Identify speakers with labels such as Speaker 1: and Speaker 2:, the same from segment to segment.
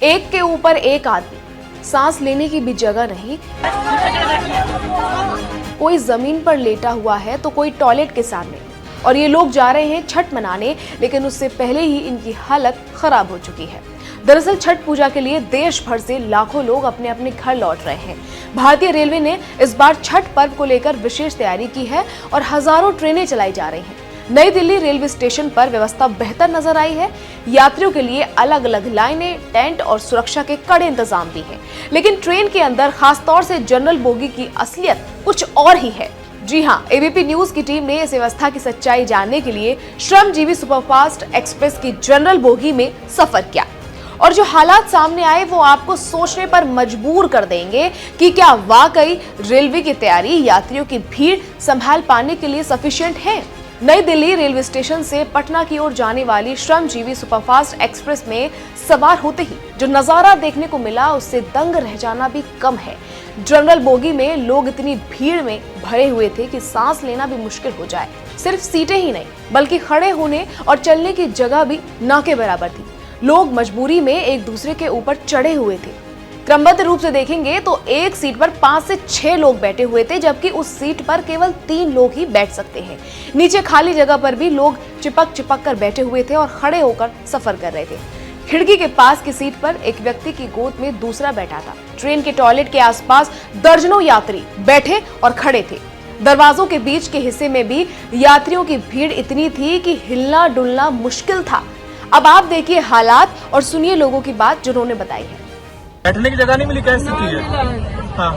Speaker 1: एक के ऊपर एक आदमी, सांस लेने की भी जगह नहीं। कोई जमीन पर लेटा हुआ है तो कोई टॉयलेट के सामने, और ये लोग जा रहे हैं छठ मनाने, लेकिन उससे पहले ही इनकी हालत खराब हो चुकी है। दरअसल छठ पूजा के लिए देश भर से लाखों लोग अपने अपने घर लौट रहे हैं। भारतीय रेलवे ने इस बार छठ पर्व को लेकर विशेष तैयारी की है और हजारों ट्रेनें चलाई जा रही हैं। नई दिल्ली रेलवे स्टेशन पर व्यवस्था बेहतर नजर आई है। यात्रियों के लिए अलग अलग लाइनें, टेंट और सुरक्षा के कड़े इंतजाम भी हैं। लेकिन ट्रेन के अंदर खासतौर से जनरल बोगी की असलियत कुछ और ही है। जी हाँ, एबीपी न्यूज की टीम ने इस व्यवस्था की सच्चाई जानने के लिए श्रमजीवी सुपरफास्ट एक्सप्रेस की जनरल बोगी में सफर किया, और जो हालात सामने आए वो आपको सोचने पर मजबूर कर देंगे कि क्या वाकई रेलवे की तैयारी यात्रियों की भीड़ संभाल पाने के लिए सफिशिएंट है। नई दिल्ली रेलवे स्टेशन से पटना की ओर जाने वाली श्रमजीवी सुपरफास्ट एक्सप्रेस में सवार होते ही जो नजारा देखने को मिला उससे दंग रह जाना भी कम है। जनरल बोगी में लोग इतनी भीड़ में भरे हुए थे कि सांस लेना भी मुश्किल हो जाए। सिर्फ सीटें ही नहीं बल्कि खड़े होने और चलने की जगह भी ना के बराबर थी। लोग मजबूरी में एक दूसरे के ऊपर चढ़े हुए थे। क्रमबद्ध रूप से देखेंगे तो एक सीट पर 5 से 6 लोग बैठे हुए थे, जबकि उस सीट पर केवल 3 लोग ही बैठ सकते हैं। नीचे खाली जगह पर भी लोग चिपक कर बैठे हुए थे और खड़े होकर सफर कर रहे थे। खिड़की के पास की सीट पर एक व्यक्ति की गोद में दूसरा बैठा था। ट्रेन के टॉयलेट के आसपास दर्जनों यात्री बैठे और खड़े थे। दरवाजों के बीच के हिस्से में भी यात्रियों की भीड़ इतनी थी कि हिलना डुलना मुश्किल था। अब आप देखिए हालात और सुनिए लोगों की बात जिन्होंने बताई है।
Speaker 2: बैठने की जगह नहीं मिली, कैसी स्थिति है? हाँ,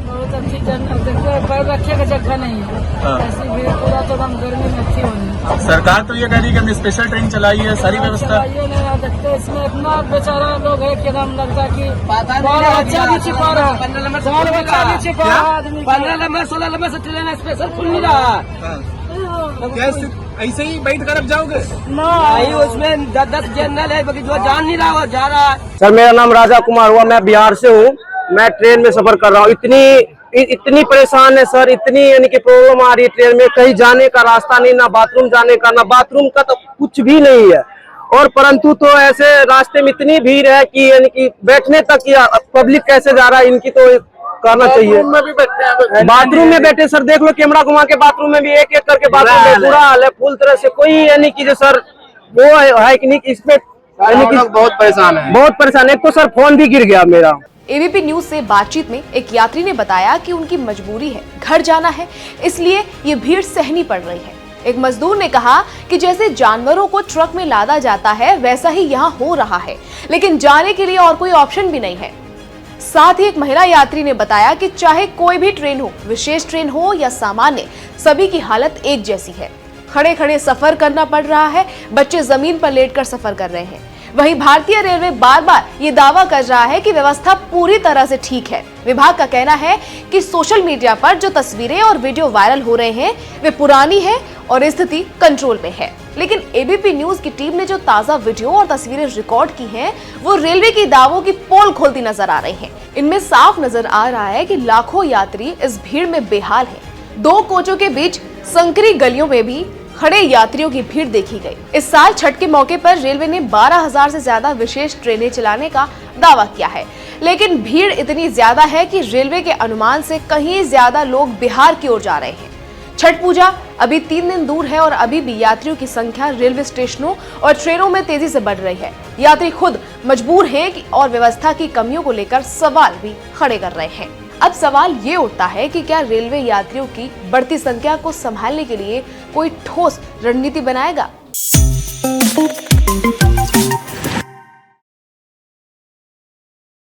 Speaker 3: बहुत अच्छी पैर रखे का जगह नहीं है। ऐसी भीड़ पूरा तो हम गर्मी में अच्छी होनी।
Speaker 2: सरकार तो ये कह रही है कि हमने स्पेशल ट्रेन चलाई है, सारी व्यवस्था।
Speaker 3: ये नहीं आ सकते, इसमें इतना बेचारा लोग है कि हम लगता कि बच्चा भी छिपा रहा है, बच्चा भी छिपा रहा है आदमी।
Speaker 4: 15 नंबर 16 नंबर से ट्रेन स्पेशल खुल नहीं रहा।
Speaker 2: ऐसे ही बैठ कर अब जाओगे?
Speaker 4: नहीं, उसमें 10 जनरल है, बाकी जो जान नहीं रहा वो जा रहा है।
Speaker 5: सर, मेरा नाम राजा कुमार हुआ, मैं बिहार से हूँ। मैं ट्रेन में सफर कर रहा हूँ। इतनी परेशान है सर, इतनी यानी कि प्रॉब्लम आ रही है ट्रेन में। कहीं जाने का रास्ता नहीं, ना बाथरूम जाने का, ना बाथरूम का तो कुछ भी नहीं है। और परंतु तो ऐसे रास्ते में इतनी भीड़ है कि यानी कि बैठने तक या पब्लिक कैसे जा रहा है इनकी तो करना चाहिए। बाथरूम में बैठे सर, देख लो कैमरा घुमा के, बाथरूम में भी एक एक करके बाथरूम में बुरा हाल है पूरी तरह से। कोई यानी कि जो सर वो है कि नहीं, इसमें बहुत परेशान है। एक तो सर फोन भी गिर गया मेरा।
Speaker 1: एबीपी न्यूज से बातचीत में एक यात्री ने बताया कि उनकी मजबूरी है, घर जाना है, इसलिए ये भीड़ सहनी पड़ रही है। एक मजदूर ने कहा कि जैसे जानवरों को ट्रक में लादा जाता है वैसा ही यहाँ हो रहा है, लेकिन जाने के लिए और कोई ऑप्शन भी नहीं है। साथ ही एक महिला यात्री ने बताया कि चाहे कोई भी ट्रेन हो, विशेष ट्रेन हो या सामान्य, सभी की हालत एक जैसी है। खड़े खड़े सफर करना पड़ रहा है, बच्चे जमीन पर लेटकर सफर कर रहे हैं। वहीं भारतीय रेलवे बार बार ये दावा कर रहा है कि व्यवस्था पूरी तरह से ठीक है। विभाग का कहना है कि सोशल मीडिया पर जो तस्वीरें और वीडियो वायरल हो रहे हैं वे पुरानी है और स्थिति कंट्रोल में है। लेकिन एबीपी न्यूज की टीम ने जो ताजा वीडियो और तस्वीरें रिकॉर्ड की हैं, वो रेलवे की दावों की पोल खोलती नजर आ रही हैं। इनमें साफ नजर आ रहा है कि लाखों यात्री इस भीड़ में बेहाल हैं। 2 कोचों के बीच संकरी गलियों में भी खड़े यात्रियों की भीड़ देखी गई। इस साल छठ के मौके पर रेलवे ने 12,000 से ज्यादा विशेष ट्रेनें चलाने का दावा किया है, लेकिन भीड़ इतनी ज्यादा है कि रेलवे के अनुमान से कहीं ज्यादा लोग बिहार की ओर जा रहे हैं। छठ पूजा अभी 3 दिन दूर है और अभी भी यात्रियों की संख्या रेलवे स्टेशनों और ट्रेनों में तेजी से बढ़ रही है। यात्री खुद मजबूर हैं और व्यवस्था की कमियों को लेकर सवाल भी खड़े कर रहे हैं। अब सवाल ये उठता है कि क्या रेलवे यात्रियों की बढ़ती संख्या को संभालने के लिए कोई ठोस रणनीति बनाएगा?